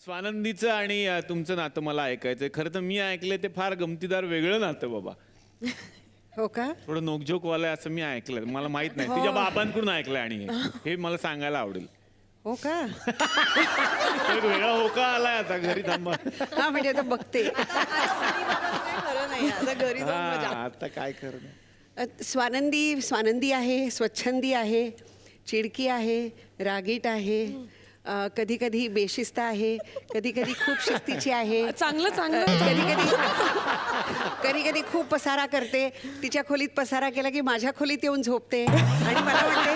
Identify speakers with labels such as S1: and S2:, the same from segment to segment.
S1: स्वानंदीचं आणि तुमचं नातं मला ऐकायचंय. खरं तर मी ऐकलंय ते फार गमतीदार वेगळं नातं बाबा.
S2: हो का?
S1: थोडं नोकझोकवालं आहे असं मी ऐकलंय. मला माहित नाही, तिच्या बाबांकडून ऐकलंय आणि हे मला सांगायला आवडेल.
S2: हो का?
S1: एक वेगळा होका आलाय आता. घरी थांबा.
S2: हा म्हणजे आता बघते.
S3: खरं नाही आता घरी जाऊन मजा.
S1: आता काय करणं.
S2: स्वानंदी आहे, स्वच्छंदी आहे, चिडकी आहे, रागीट आहे, कधी कधी बेशिस्त आहे, कधी कधी खूप शिस्तीची आहे,
S3: चांगलं चांगलं.
S2: कधी कधी खूप पसारा करते. तिच्या खोलीत पसारा केला की माझ्या खोलीत येऊन झोपते आणि मला वाटते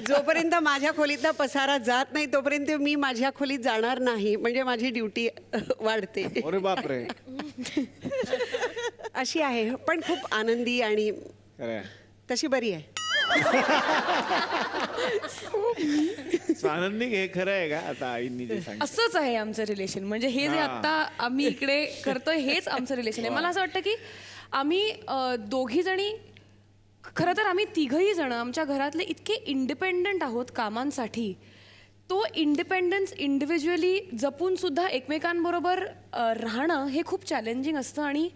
S2: जोपर्यंत माझ्या खोलीतला पसारा जात नाही तोपर्यंत मी माझ्या खोलीत जाणार नाही, म्हणजे माझी ड्युटी वाढते.
S1: अरे बापरे.
S2: अशी आहे, पण खूप आनंदी आणि
S1: खरंय.
S2: तशी बरी आहे.
S1: स्वानंदी हे खरं आहे का? आता आईंनी जे सांगितलं
S3: असंच आहे आमचं रिलेशन. म्हणजे हे जे आता आम्ही इकडे करतोय हेच आमचं रिलेशन आहे. मला असं वाटतं की आम्ही दोघी जणी, खरं तर आम्ही तिघही जण आमच्या घरातले इतके इंडिपेंडंट आहोत कामांसाठी. तो इंडिपेंडन्स इंडिव्हिज्युअली जपून सुद्धा एकमेकांबरोबर राहणं हे खूप चॅलेंजिंग असतं आणि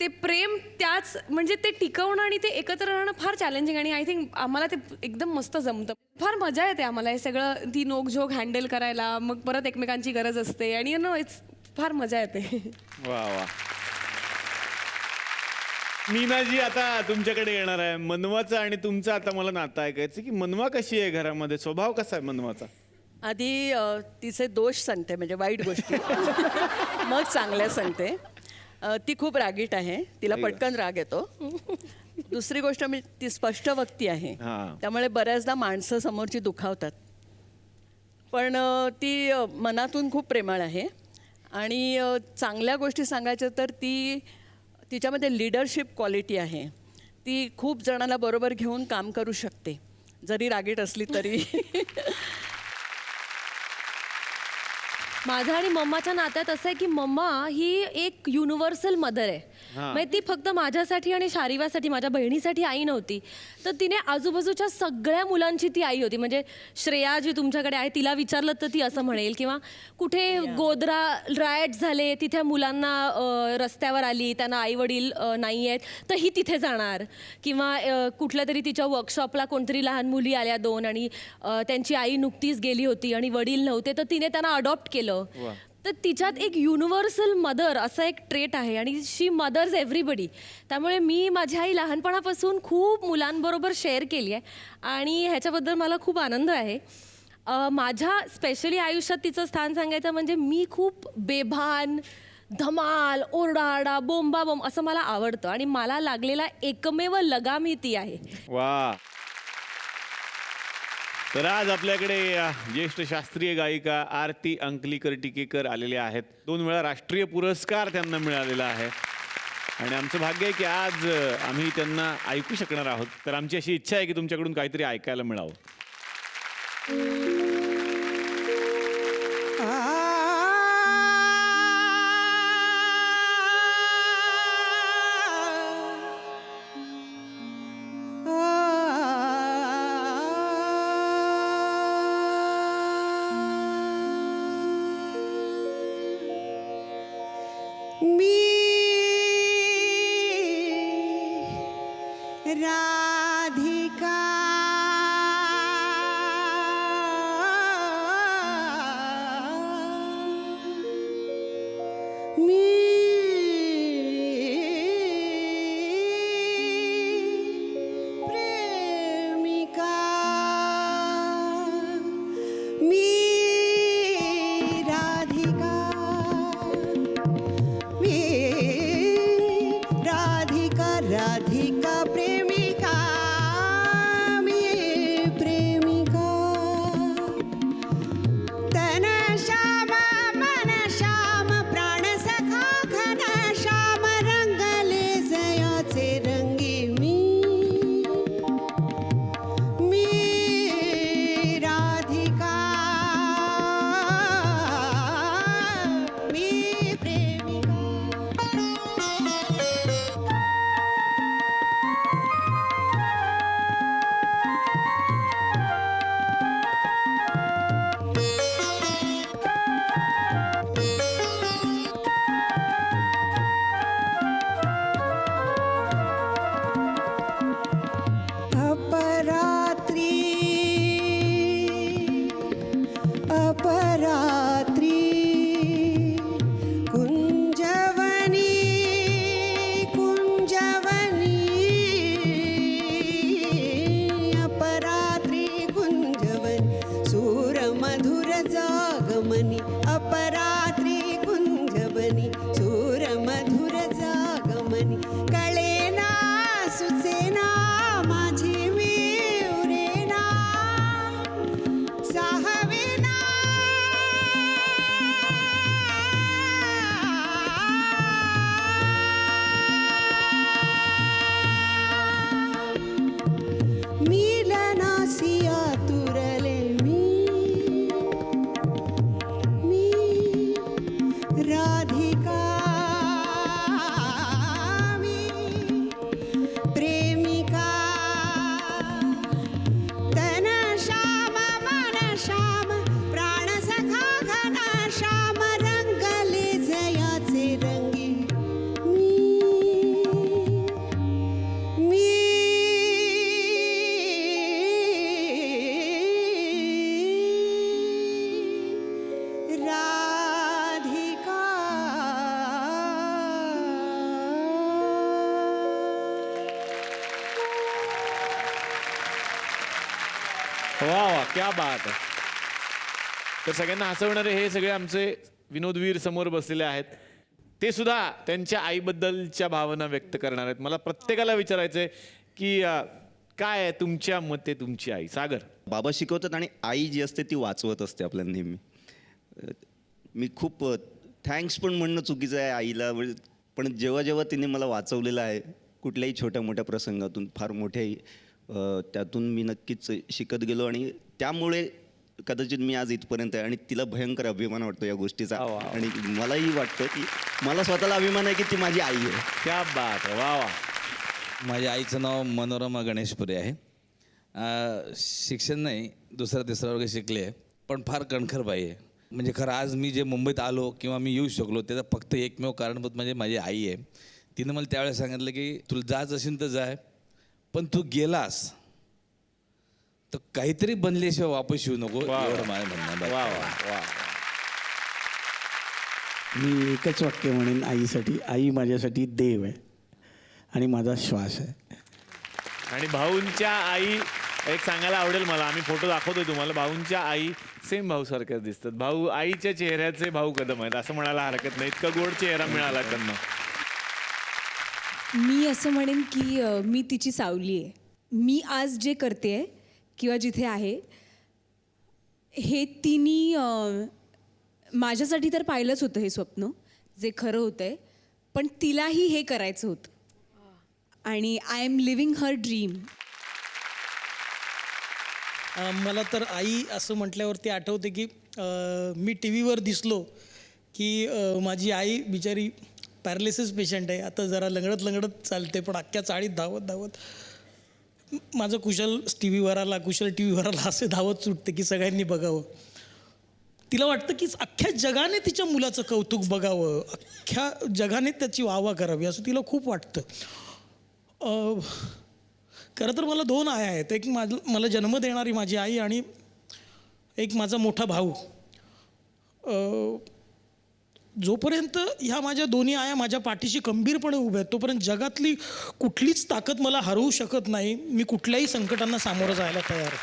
S3: ते प्रेम त्याच म्हणजे ते टिकवणं आणि ते एकत्र राहणं फार चॅलेंजिंग. आणि आय थिंक आम्हाला ते एकदम मस्त जमतं. फार मजा येते आम्हाला हे सगळं, ती नोकझोक हँडल करायला. मग परत एकमेकांची गरज असते आणि इट्स फार मजा येते.
S1: वा वा. मीनाजी आता तुमच्याकडे येणार आहे. मनवाचं आणि तुमचं आता मला नातं ऐकायचं की मनवा कशी आहे घरामध्ये, स्वभाव कसा आहे मनवाचा?
S4: आधी तिचे दोष सांगते, म्हणजे वाईट गोष्टी. मग चांगल्या सांगते. ती खूप रागीट आहे, तिला पटकन राग येतो. दुसरी गोष्ट, मी ती स्पष्ट वक्ती आहे, त्यामुळे बऱ्याचदा माणसं समोरची दुखावतात. पण ती मनातून खूप प्रेमळ आहे. आणि चांगल्या गोष्टी सांगायच्या तर तिच्यामध्ये लिडरशिप क्वालिटी आहे. ती खूप जणांना बरोबर घेऊन काम करू शकते, जरी रागीट असली तरी.
S5: माझा आणि मम्माच्या नात्यात असं आहे की मम्मा ही एक युनिव्हर्सल मदर आहे. म्हणजे ती फक्त माझ्यासाठी आणि शारीवासाठी, माझ्या बहिणीसाठी आई नव्हती, तर तिने आजूबाजूच्या सगळ्या मुलांची ती आई होती. म्हणजे श्रेया जी तुमच्याकडे आहे तिला विचारलं तर ती असं म्हणेल, किंवा कुठे गोधरा रायट्स झाले तिथे मुलांना रस्त्यावर आली, त्यांना आई वडील नाही आहेत तर ही तिथे जाणार. किंवा कुठल्या तरी तिच्या वर्कशॉपला कोणतरी लहान मुली आल्या 2 आणि त्यांची आई नुकतीच गेली होती आणि वडील नव्हते, तर तिने त्यांना अडॉप्ट केलं. तर तिच्यात एक युनिव्हर्सल मदर असा एक ट्रेट आहे आणि शी मदर्स एव्हरीबडी. त्यामुळे मी माझी आई लहानपणापासून खूप मुलांबरोबर शेअर केली आहे आणि ह्याच्याबद्दल मला खूप आनंद आहे. माझ्या स्पेशली आयुष्यात तिचं स्थान सांगायचं म्हणजे मी खूप बेभान, धमाल, ओरडाआरडा, बोंबाबोंब असं मला आवडतं आणि मला लागलेला एकमेव लगाम ही ती आहे.
S1: वा. तर आज आपल्याकडे ज्येष्ठ शास्त्रीय गायिका आरती अंकलीकर टिकेकर आलेल्या आहेत. 2 वेळा राष्ट्रीय पुरस्कार त्यांना मिळालेला आहे आणि आमचं भाग्य आहे की आज आम्ही त्यांना ऐकू शकणार आहोत. तर आमची अशी इच्छा आहे की तुमच्याकडून काहीतरी ऐकायला मिळावं.
S2: राधिका प्रेमिका राधिका राधिका राधिका प्रेमिका अपरात्री कुंजवनी कुंजवनी अपरात्री कुंजवनी सूरमधुर जागमनी अपरात्री कुंजवनी सूरमधुर जागमनी कळेना सुचेना माझी मी उरेना साहवेना मिलनासी आतुरले मी राधिका मी प्रेमिका तन श्याम मन श्याम प्राण सखा घन श्याम रंगले जयाचे रंगी मी राधिका
S1: वा वा क्या बात आहे. तर सगळ्यांना हसवणारे हे सगळे आमचे विनोदवीर समोर बसलेले आहेत. ते सुद्धा त्यांच्या आईबद्दलच्या भावना व्यक्त करणार आहेत. मला प्रत्येकाला विचारायचंय की काय आहे तुमच्या मते तुमची आई. सागर.
S6: बाबा शिकवतात आणि आई जी असते ती वाचवत असते आपल्याला नेहमी. मी खूप थँक्स पण म्हणणं चुकीचं आहे आईला, पण जेव्हा जेव्हा तिने मला वाचवलेलं आहे कुठल्याही छोट्या मोठ्या प्रसंगातून, फार मोठ्याही त्यातून मी नक्कीच शिकत गेलो आणि त्यामुळे कदाचित मी आज इथपर्यंत आहे आणि तिला भयंकर अभिमान वाटतो या गोष्टीचा. आणि मलाही वाटतं की मला स्वतःला अभिमान आहे की ती माझी आई आहे.
S1: क्या बात आहे. वा वा.
S7: माझ्या आईचं नाव मनोरमा गणेशपुरे आहे. शिक्षण नाही, दुसरा तिसरा वर्ग शिकले आहे, पण फार कणखर बाई आहे. म्हणजे खरं आज मी जे मुंबईत आलो किंवा मी येऊ शकलो त्याचं फक्त एकमेव कारणभूत म्हणजे माझी आई आहे. तिनं मला त्यावेळेस सांगितलं की तुला जायचं असेल तर जाय, पण तू गेलास तर काहीतरी बनल्याशिवाय वापस येऊ नको. एवढं माझं म्हणणं आहे.
S1: वा वा वा.
S8: मी एकच वाक्य म्हणेन आईसाठी, आई माझ्यासाठी देव आहे आणि माझा श्वास आहे.
S1: आणि भाऊंच्या आई एक सांगायला आवडेल मला, आम्ही फोटो दाखवतोय तुम्हाला. भाऊंच्या आई सेम भाऊ सारख्याच दिसतात. भाऊ आईच्या चेहऱ्याचे भाऊ कदम आहेत असं म्हणायला हरकत नाही. इतका गोड चेहरा मिळाला त्यांना.
S9: मी असं म्हणेन की मी तिची सावली आहे. मी आज जे करते किंवा जिथे आहे हे तिने माझ्यासाठी तर पाहिलंच होतं हे स्वप्न जे खरं होतं आहे, पण तिलाही हे करायचं होतं आणि I am living her dream.
S10: मला तर आई असं म्हटल्यावरती आठवते की मी टी व्हीवर दिसलो की माझी आई बिचारी पॅरालिसिस पेशंट आहे. आता जरा लंगडत चालते, पण अख्ख्या चाळीत धावत माझं कुशल टी व्हीवर आला असे धावत सुटते की सगळ्यांनी बघावं. तिला वाटतं की अख्ख्या जगाने तिच्या मुलाचं कौतुक बघावं, अख्ख्या जगाने त्याची वाहवा करावी असं तिला खूप वाटतं. खरं तर मला 2 आया आहेत. एक मला जन्म देणारी माझी आई आणि एक माझा मोठा भाऊ. जोपर्यंत ह्या माझ्या दोन्ही आया माझ्या पाठीशी खंबीरपणे उभ्या आहेत तोपर्यंत जगातली कुठलीच ताकद मला हरवू शकत नाही. मी कुठल्याही संकटांना सामोरं जायला तयार आहे.